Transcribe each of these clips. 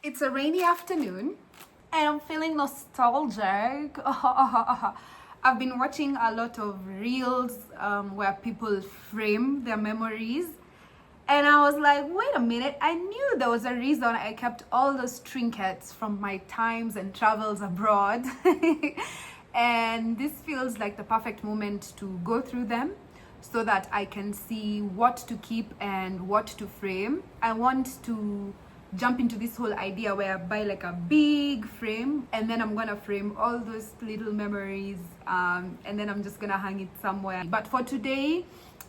It's a rainy afternoon and I'm feeling nostalgic. I've been watching a lot of reels where people frame their memories. And I was like, wait a minute, I knew there was a reason I kept all those trinkets from my times and travels abroad. And this feels like the perfect moment to go through them so that I can see what to keep and what to frame. I want to jump into this whole idea where I buy like a big frame and then I'm gonna frame all those little memories and then I'm just gonna hang it somewhere. But for today,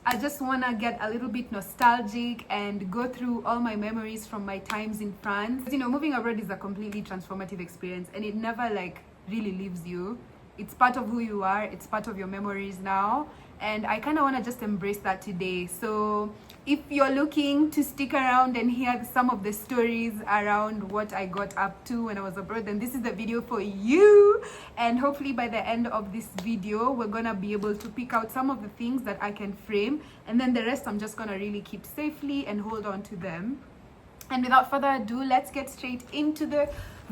I just wanna get a little bit nostalgic and go through all my memories from my times in France. You know, moving abroad is a completely transformative experience and it never like really leaves you. It's part of who you are, it's part of your memories now, and I kind of want to just embrace that today. So if you're looking to stick around and hear some of the stories around what I got up to when I was abroad, then this is the video for you. And hopefully by the end of this video, we're gonna be able to pick out some of the things that I can frame, and then the rest I'm just gonna really keep safely and hold on to them. And without further ado, let's get straight into the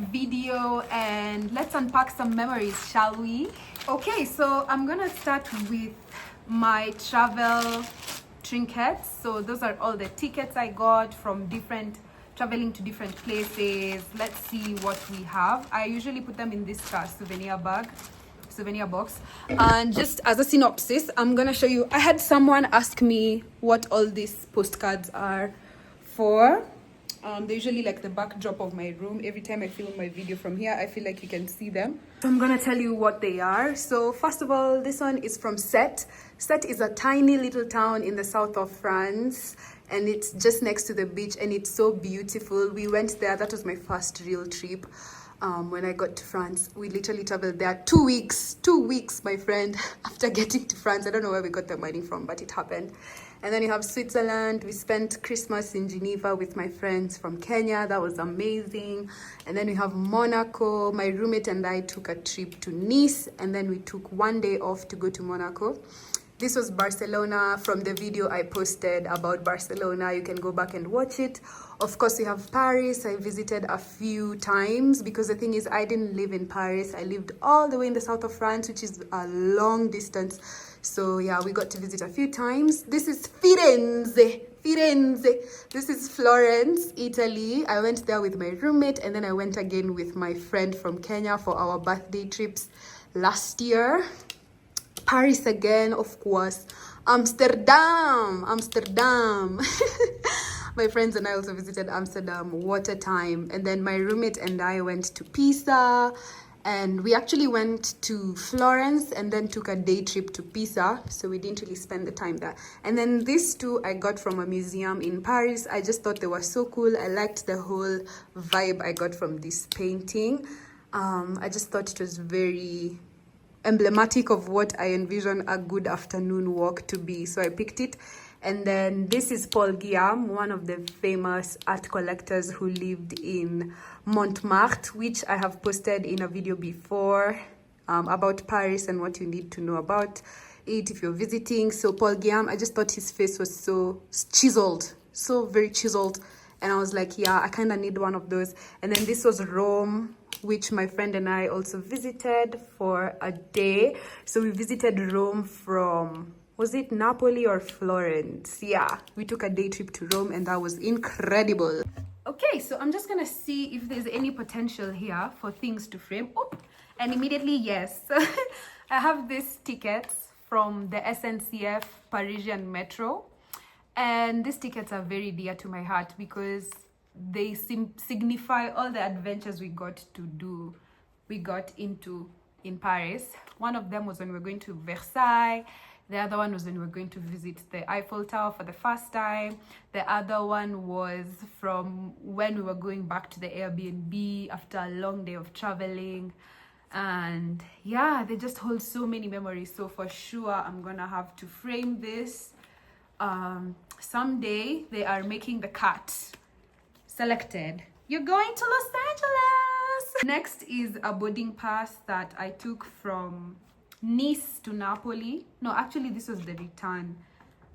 video and let's unpack some memories, shall we? Okay, so I'm gonna start with my travel trinkets. So those are all the tickets I got from traveling to different places. Let's see what we have. I usually put them in this souvenir box. And just as a synopsis, I'm gonna show you, I had someone ask me what all these postcards are for. They're usually like the backdrop of my room. Every time I film my video from here, I feel like you can see them. So I'm gonna tell you what they are. So first of all, this one is from Sète. Sète is a tiny little town in the south of France, and it's just next to the beach, and it's so beautiful. We went there. That was my first real trip. When I got to France, we literally traveled there 2 weeks, my friend, after getting to France. I don't know where we got the money from, but it happened. And then you have Switzerland. We spent Christmas in Geneva with my friends from Kenya. That was amazing. And then we have Monaco. My roommate and I took a trip to Nice, and then we took 1 day off to go to Monaco. This was Barcelona. From the video I posted about Barcelona, you can go back and watch it. Of course, we have Paris. I visited a few times because the thing is, I didn't live in Paris. I lived all the way in the south of France, which is a long distance. So yeah, we got to visit a few times. This is Firenze. This is Florence, Italy. I went there with my roommate, and then I went again with my friend from Kenya for our birthday trips last year. Paris again, of course. Amsterdam. My friends and I also visited Amsterdam. What a time. And then my roommate and I went to Pisa, and we actually went to Florence and then took a day trip to Pisa, so we didn't really spend the time there. And then these two I got from a museum in Paris. I just thought they were so cool. I liked the whole vibe I got from this painting. I just thought it was very emblematic of what I envision a good afternoon walk to be, so I picked it. And then this is Paul Guillaume, one of the famous art collectors who lived in Montmartre, which I have posted in a video before about Paris and what you need to know about it if you're visiting. So Paul Guillaume, I just thought his face was so chiseled, so very chiseled, and I was like, yeah, I kind of need one of those. And then this was Rome, which my friend and I also visited for a day. So we visited Rome from, was it Napoli or Florence? Yeah, we took a day trip to Rome, and that was incredible. Okay, so I'm just gonna see if there's any potential here for things to frame. Oh, and immediately, yes. I have these tickets from the SNCF Parisian Metro, and these tickets are very dear to my heart because they signify all the adventures we got into in Paris. One of them was when we were going to Versailles. The other one was when we were going to visit the Eiffel Tower for the first time. The other one was from when we were going back to the Airbnb after a long day of traveling. And yeah, they just hold so many memories. So for sure, I'm gonna have to frame this. Someday they are making the cut. Selected. You're going to Los Angeles. Next is a boarding pass that I took from Nice to Napoli. No, actually this was the return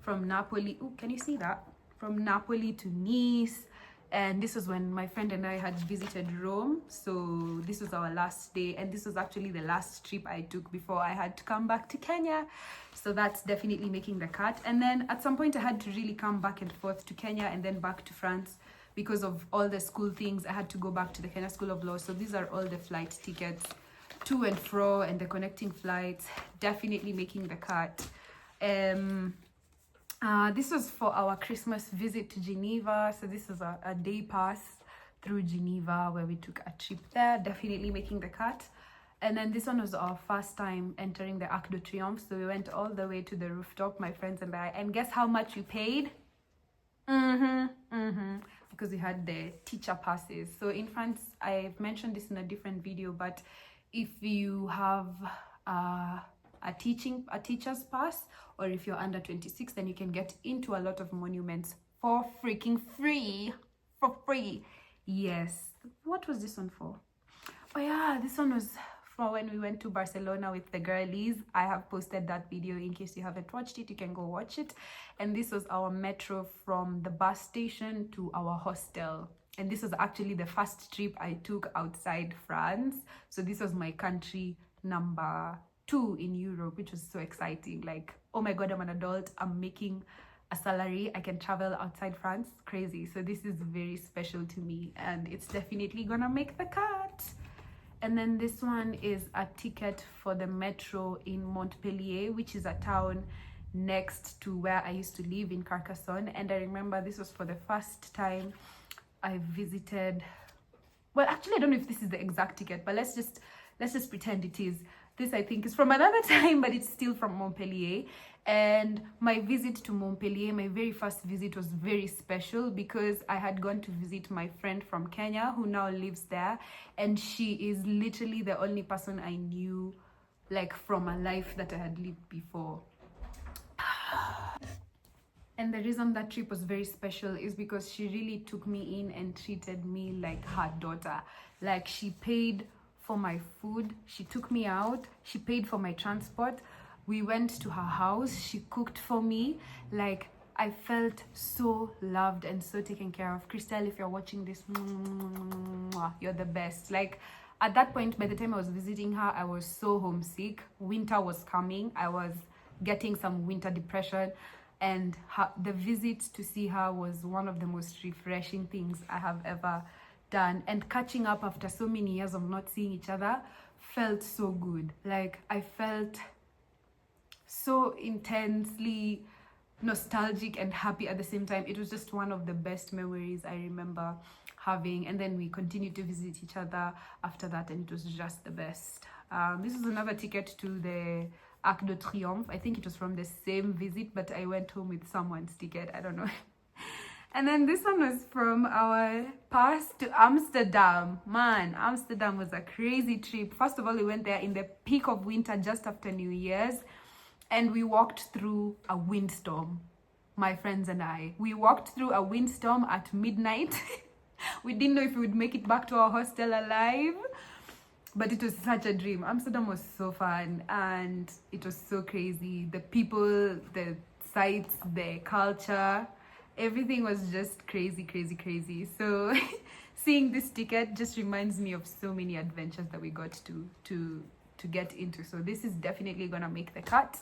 from Napoli. Oh, can you see that? From Napoli to Nice. And this was when my friend and I had visited Rome. So this was our last day, and this was actually the last trip I took before I had to come back to Kenya. So that's definitely making the cut. And then at some point I had to really come back and forth to Kenya and then back to France because of all the school things. I had to go back to the Kenya School of Law. So these are all the flight tickets to and fro and the connecting flights, definitely making the cut. This was for our Christmas visit to Geneva. So this was a day pass through Geneva where we took a trip there, definitely making the cut. And then this one was our first time entering the Arc de Triomphe. So we went all the way to the rooftop, my friends and I. And guess how much we paid? Because we had the teacher passes. So in France, I've mentioned this in a different video, but if you have a teacher's pass, or if you're under 26, then you can get into a lot of monuments for freaking free. For free. Yes. What was this one for? Oh yeah, this one was for when we went to Barcelona with the girlies. I have posted that video. In case you haven't watched it, you can go watch it. And this was our metro from the bus station to our hostel. And this was actually the first trip I took outside France. So this was my country number 2 in Europe, which was so exciting. Like, oh my God, I'm an adult. I'm making a salary. I can travel outside France. Crazy. So this is very special to me, and it's definitely gonna make the cut. And then this one is a ticket for the metro in Montpellier, which is a town next to where I used to live in Carcassonne. And I remember this was for the first time I visited. Well, actually, I don't know if this is the exact ticket, but let's just pretend it is. This, I think, is from another time, but it's still from Montpellier. And my visit to Montpellier, my very first visit, was very special because I had gone to visit my friend from Kenya who now lives there. And she is literally the only person I knew, like, from a life that I had lived before. And the reason that trip was very special is because she really took me in and treated me like her daughter. Like, she paid for my food, she took me out, she paid for my transport, we went to her house, she cooked for me. Like, I felt so loved and so taken care of. Christelle, if you're watching this, you're the best. Like, at that point, by the time I was visiting her, I was so homesick. Winter was coming. I was getting some winter depression, and the visit to see her was one of the most refreshing things I have ever done. And catching up after so many years of not seeing each other felt so good. Like, I felt so intensely nostalgic and happy at the same time. It was just one of the best memories I remember having. And then we continued to visit each other after that, and it was just the best. This is another ticket to the Arc de Triomphe. I think it was from the same visit, but I went home with someone's ticket. I don't know. And then this one was from our pass to Amsterdam. Man, Amsterdam was a crazy trip. First of all, we went there in the peak of winter just after New Year's, and we walked through a windstorm. My friends and I, we walked through a windstorm at midnight. We didn't know if we would make it back to our hostel alive, but it was such a dream. Amsterdam was so fun, and it was so crazy. The people, the sights, the culture, everything was just crazy, crazy, crazy. So seeing this ticket just reminds me of so many adventures that we got to get into. So this is definitely gonna make the cut.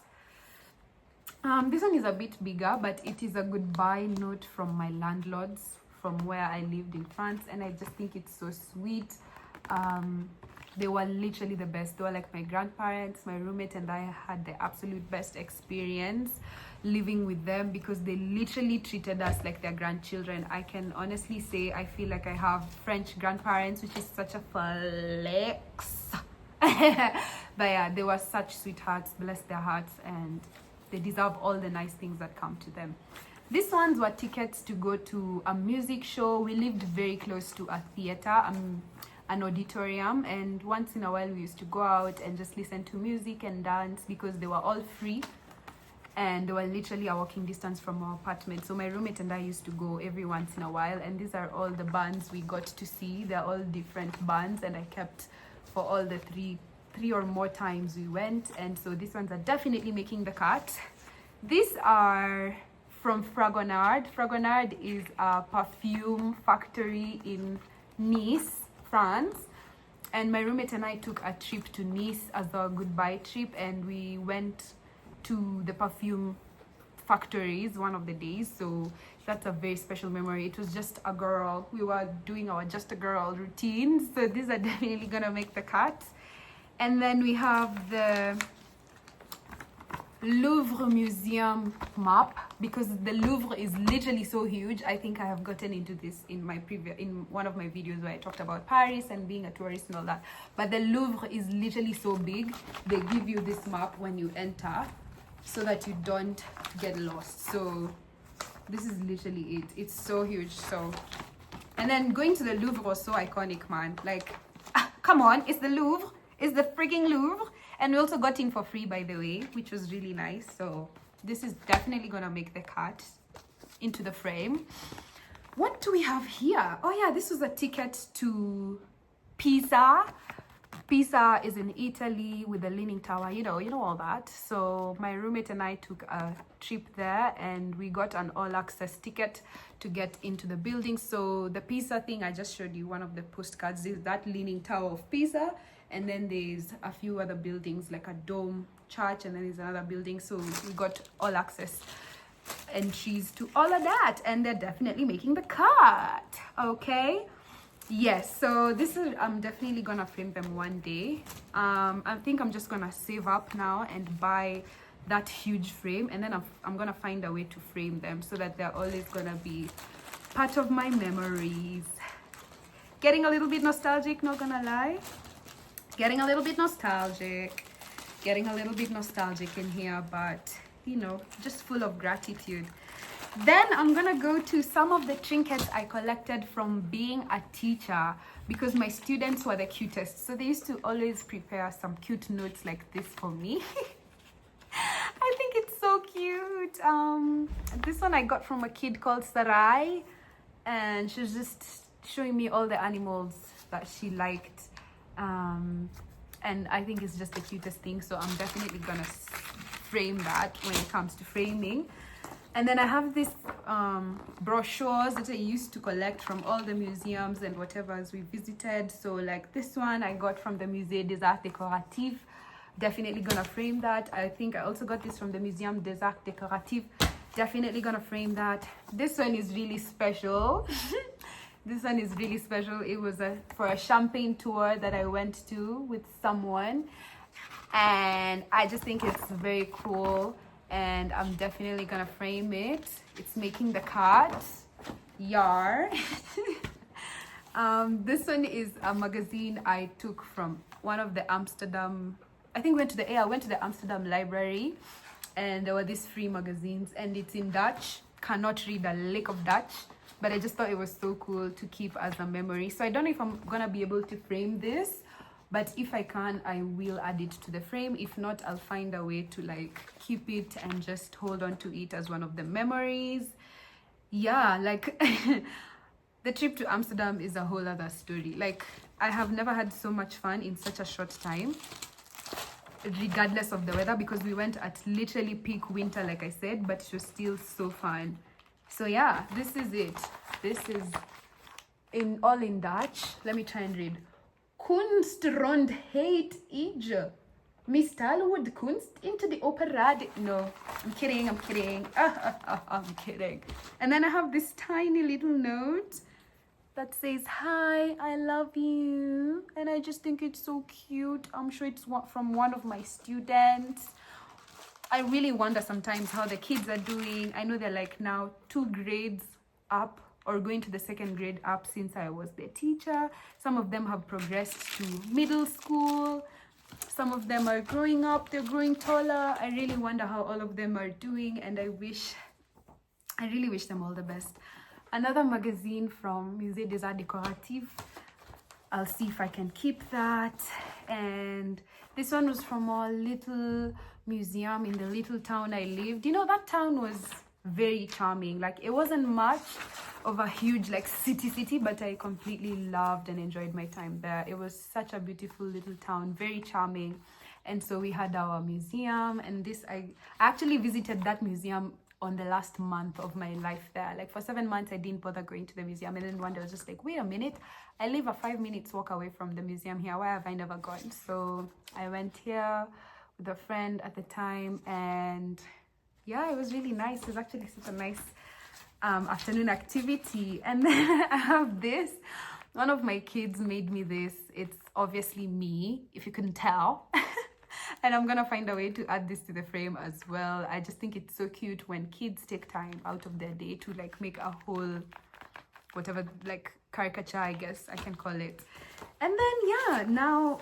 This one is a bit bigger, but it is a goodbye note from my landlords from where I lived in France, and I just think it's so sweet. They were literally the best. They were like my grandparents. My roommate and I had the absolute best experience living with them because they literally treated us like their grandchildren. I can honestly say I feel like I have French grandparents, which is such a flex. But yeah, they were such sweethearts, bless their hearts, and they deserve all the nice things that come to them. These ones were tickets to go to a music show. We lived very close to a theater, an auditorium, and once in a while we used to go out and just listen to music and dance because they were all free and they were literally a walking distance from our apartment. So my roommate and I used to go every once in a while, and these are all the bands we got to see. They're all different bands, and I kept for all the three or more times we went. And so these ones are definitely making the cut. These are from Fragonard. Fragonard is a perfume factory in Nice, France. And my roommate and I took a trip to Nice as a goodbye trip, and we went to the perfume factories one of the days. So that's a very special memory. It was just a girl. We were doing our just a girl routine. So these are definitely gonna make the cut. And then we have the Louvre Museum map, because the Louvre is literally so huge. I think I have gotten into this in one of my videos where I talked about Paris and being a tourist and all that. But the Louvre is literally so big. They give you this map when you enter so that you don't get lost. So this is literally it. It's so huge. So, and then going to the Louvre was so iconic, man. Like, come on, it's the Louvre. It's the freaking Louvre. And we also got in for free, by the way, which was really nice. So this is definitely gonna make the cut into the frame. What do we have here? Oh yeah, this was a ticket to Pisa. Pisa is in Italy with the Leaning Tower, you know all that. So my roommate and I took a trip there, and we got an all-access ticket to get into the building. So the Pisa thing, I just showed you one of the postcards, is that Leaning Tower of Pisa. And then there's a few other buildings like a dome church, and then there's another building. So we got all access entries to all of that, and they're definitely making the cut. Okay, yes, so this is, I'm definitely gonna frame them one day. I think I'm just gonna save up now and buy that huge frame, and then I'm gonna find a way to frame them so that they're always gonna be part of my memories. Getting a little bit nostalgic, not gonna lie. Getting a little bit nostalgic in here, but you know, just full of gratitude. Then I'm gonna go to some of the trinkets I collected from being a teacher, because my students were the cutest. So they used to always prepare some cute notes like this for me. I think it's so cute. This one I got from a kid called Sarai, and she was just showing me all the animals that she liked. And I think it's just the cutest thing, so I'm definitely gonna frame that when it comes to framing. And then I have these brochures that I used to collect from all the museums and whatever as we visited. So like this one I got from the Musée des Arts Décoratifs. Definitely gonna frame that. I think I also got this from the Museum des Arts Décoratifs. Definitely gonna frame that. This one is really special. This one is really special. It was for a champagne tour that I went to with someone, and I just think it's very cool, and I'm definitely gonna frame it. It's making the cut. Yar. This one is a magazine I took from one of the Amsterdam, I think went to the Amsterdam library, and there were these free magazines, and it's in Dutch. Cannot read a lick of Dutch, but I just thought it was so cool to keep as a memory. So I don't know if I'm gonna be able to frame this, but if I can, I will add it to the frame. If not, I'll find a way to like keep it and just hold on to it as one of the memories. Yeah, like the trip to Amsterdam is a whole other story. Like, I have never had so much fun in such a short time, regardless of the weather, because we went at literally peak winter, like I said, but it was still so fun. So yeah, this is it. This is all in Dutch. Let me try and read. Kunst rondheid Ige. Mistalwood Kunst into the opera. No, I'm kidding. I'm kidding. And then I have this tiny little note that says, "Hi, I love you." And I just think it's so cute. I'm sure it's from one of my students. I really wonder sometimes how the kids are doing. I know they're like now 2 grades up or going to the 2nd grade up since I was their teacher. Some of them have progressed to middle school. Some of them are growing up, they're growing taller. I really wonder how all of them are doing, and I really wish them all the best. Another magazine from Musée des Arts Décoratifs. I'll see if I can keep that. And this one was from our little museum in the little town I lived. You know, that town was very charming. Like, it wasn't much of a huge like city, but I completely loved and enjoyed my time there. It was such a beautiful little town, very charming. And so we had our museum, and I actually visited that museum on the last month of my life there. Like for 7 months, I didn't bother going to the museum. And then one day I was just like, wait a minute, I live a 5 minutes walk away from the museum here. Why have I never gone? So I went here with a friend at the time, and yeah, it was really nice. It was actually such a nice afternoon activity. And then I have this. One of my kids made me this. It's obviously me, if you can tell. And I'm gonna find a way to add this to the frame as well. I just think it's so cute when kids take time out of their day to like make a whole whatever, like caricature, I guess I can call it. And then yeah, now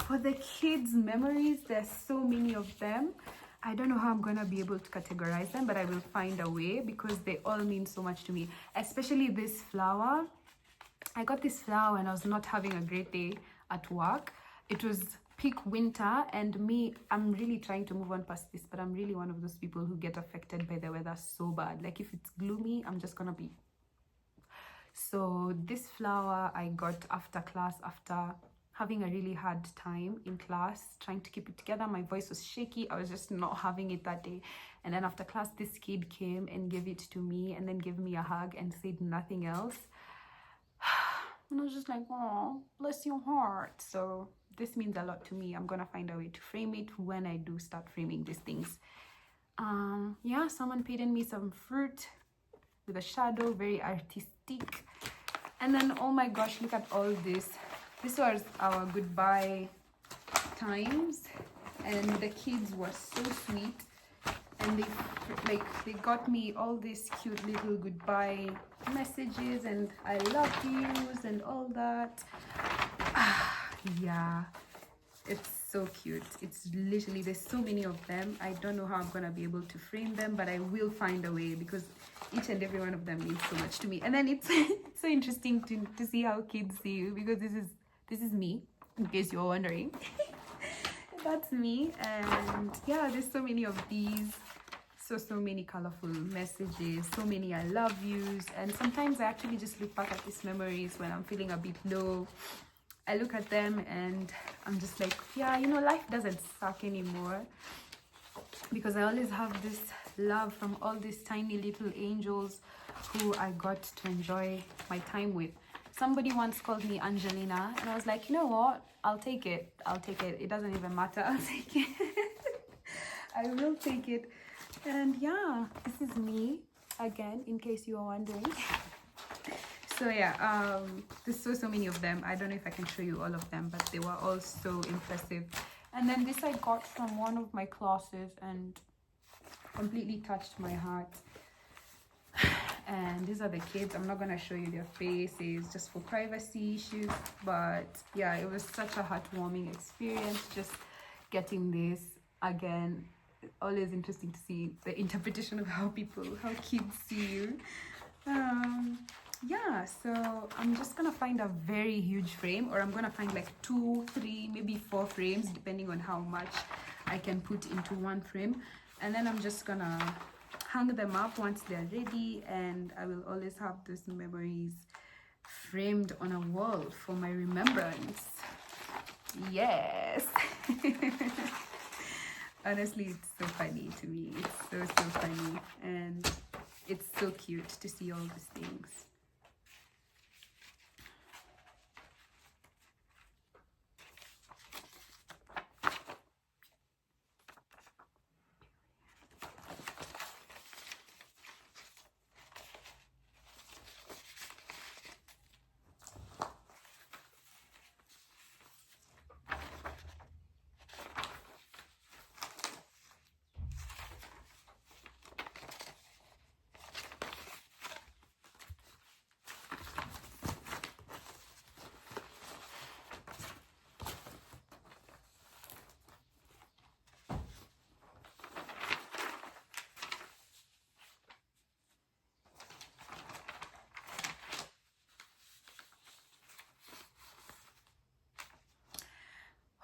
for the kids' memories, there's so many of them. I don't know how I'm gonna be able to categorize them, but I will find a way because they all mean so much to me. Especially this flower. I got this flower when I was not having a great day at work. It was peak winter, and me, I'm really trying to move on past this, but I'm really one of those people who get affected by the weather so bad. Like if it's gloomy, I'm just gonna be. So this flower I got after class, after having a really hard time in class, trying to keep it together. My voice was shaky. I was just not having it that day. And then after class, this kid came and gave it to me and then gave me a hug and said nothing else. And I was just like, oh, bless your heart. So this means a lot to me. I'm gonna find a way to frame it when I do start framing these things. Yeah, someone painted me some fruit with a shadow, very artistic. And then, oh my gosh, look at all this. This was our goodbye times, and the kids were so sweet, and they got me all these cute little goodbye messages and I love yous and all that. Yeah, it's so cute. It's literally, there's so many of them. I don't know how I'm gonna be able to frame them, but I will find a way because each and every one of them means so much to me. And then it's it's so interesting to see how kids see you, because this is me, in case you're wondering. That's me. And yeah, there's so many of these, so many colorful messages, so many I love yous. And sometimes I actually just look back at these memories when I'm feeling a bit low. I look at them and I'm just like, yeah, you know, life doesn't suck anymore, because I always have this love from all these tiny little angels who I got to enjoy my time with. Somebody once called me Angelina, and I was like, you know what, I'll take it. It doesn't even matter. I'll take it. I will take it. And yeah, this is me again, in case you are wondering. So yeah, there's so many of them. I don't know if I can show you all of them, but they were all so impressive. And then this I got from one of my classes and completely touched my heart. And these are the kids. I'm not gonna show you their faces just for privacy issues, but yeah, it was such a heartwarming experience just getting this. Again, always interesting to see the interpretation of how kids see you. Yeah, so I'm just gonna find a very huge frame, or I'm gonna find like 2, 3, maybe 4 frames, depending on how much I can put into one frame. And then I'm just gonna hang them up once they're ready, and I will always have those memories framed on a wall for my remembrance. Yes. Honestly, it's so funny to me. It's so funny, and it's so cute to see all these things.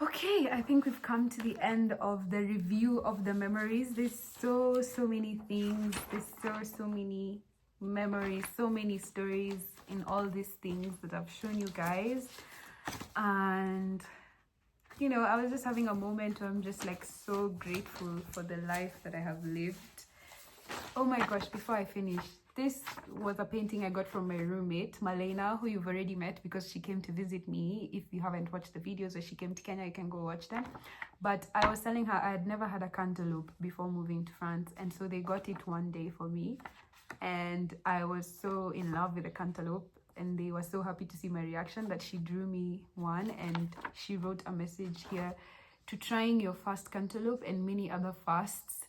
Okay, I think we've come to the end of the review of the memories. There's so many things. There's so many memories, so many stories in all these things that I've shown you guys. And you know, I was just having a moment where I'm just like so grateful for the life that I have lived. Oh my gosh, before I finish, this was a painting I got from my roommate, Malena, who you've already met because she came to visit me. If you haven't watched the videos where she came to Kenya, you can go watch them. But I was telling her I had never had a cantaloupe before moving to France, and so they got it one day for me. And I was so in love with the cantaloupe, and they were so happy to see my reaction that she drew me one, and she wrote a message here: to trying your first cantaloupe and many other fasts.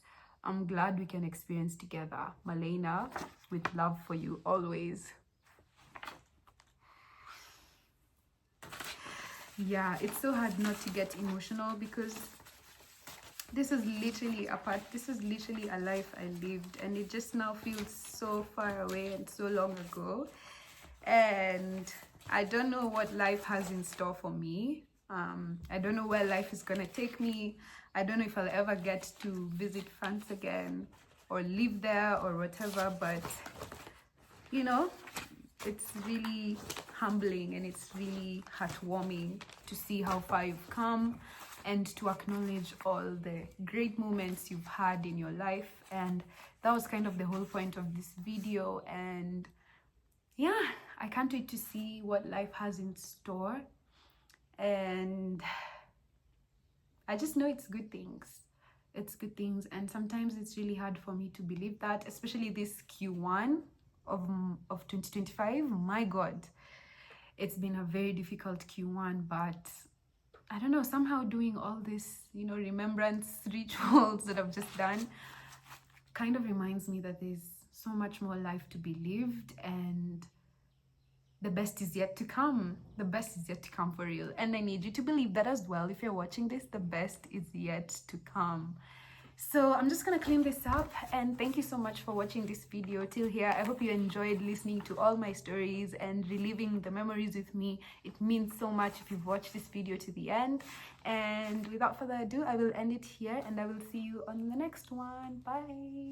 I'm glad we can experience together. Malena, with love for you always. Yeah, it's so hard not to get emotional because this is literally a life I lived, and it just now feels so far away and so long ago. And I don't know what life has in store for me. I don't know where life is gonna take me. I don't know if I'll ever get to visit France again or live there or whatever, but you know, it's really humbling and it's really heartwarming to see how far you've come and to acknowledge all the great moments you've had in your life. And that was kind of the whole point of this video. And yeah, I can't wait to see what life has in store. And I just know it's good things. It's good things. And sometimes it's really hard for me to believe that, especially this Q1 of 2025. My God, it's been a very difficult Q1, but I don't know, somehow doing all this, you know, remembrance rituals that I've just done kind of reminds me that there's so much more life to be lived, and the best is yet to come. The best is yet to come for real. And I need you to believe that as well. If you're watching this, the best is yet to come. So I'm just gonna clean this up, and thank you so much for watching this video till here. I hope you enjoyed listening to all my stories and reliving the memories with me. It means so much if you've watched this video to the end. And without further ado, I will end it here, and I will see you on the next one. Bye.